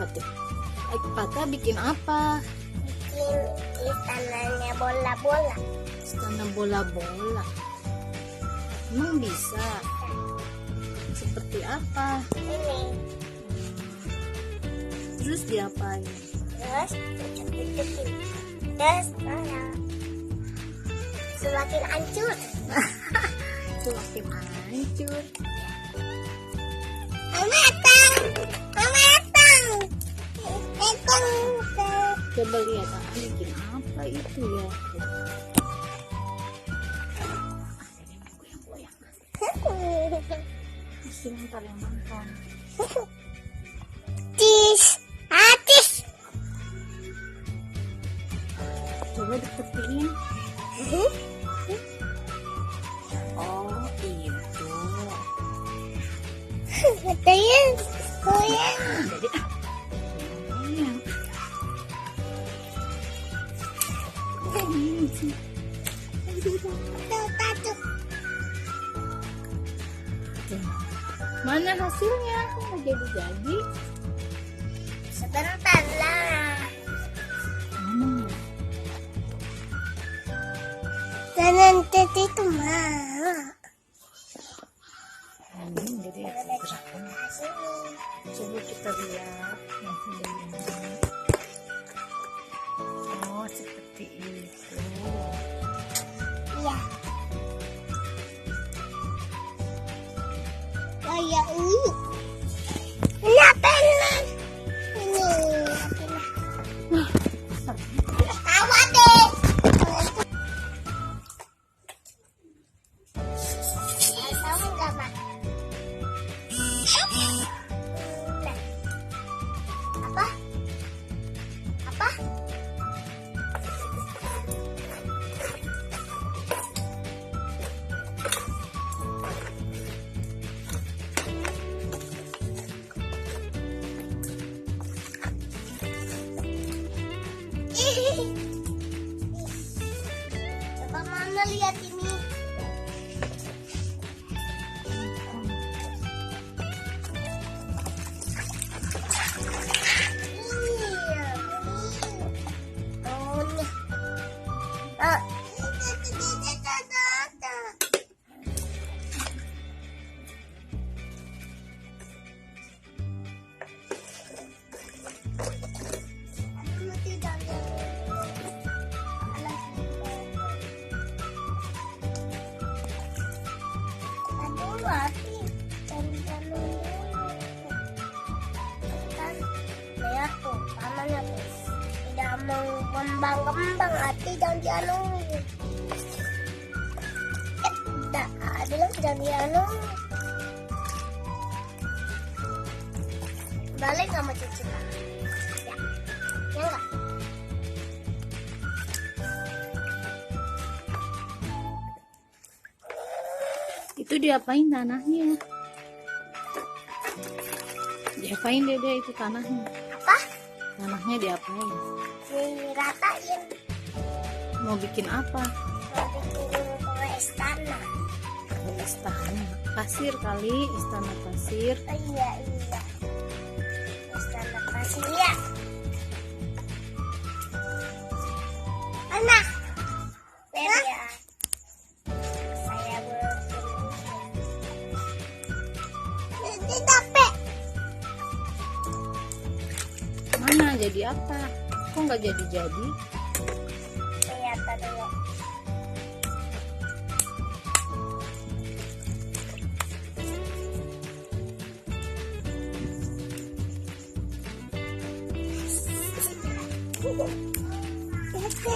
Apa tuh? Pata bikin apa? Bikin istananya bola-bola. Istana bola-bola. Emang bisa? Seperti apa? Ini. Terus diapain? Terus pucuk-pucukin. Terus semakin hancur. Semakin hancur. Matang. Matang. Coba lihat bikin apa itu ya? Pusing ntar yang nonton. Atis. Coba deketin. Oh itu. Katanya goyang. Jadi goyang. Mana hasilnya? Nggak jadi-jadi. Sebentar lah. Mana? Jangan itu mah. Ini jadi gerakan. Coba kita lihat. Oh seperti itu. Iya. Oh ya ini. Ini apa ini? Ini apa? Awas deh. Tahu nggak mak? Apa? Apa? Coba mana lihat ini. Tidak mau kembang-kembang hati dan dianu. Tidak ada dan dianu. Balik sama cucu ya, ya enggak. Itu diapain tanahnya? Diapain Dede itu tanahnya? Apa? Tanahnya diapain? Diratain. Mau bikin apa? Mau bikin kue istana. Istana pasir kali, istana pasir. Oh, iya. Istana pasir ya. Anak. Lihat. Saya bikin. Capek. Mana jadi apa? Kok nggak jadi-jadi? Lihat dulu. Oke.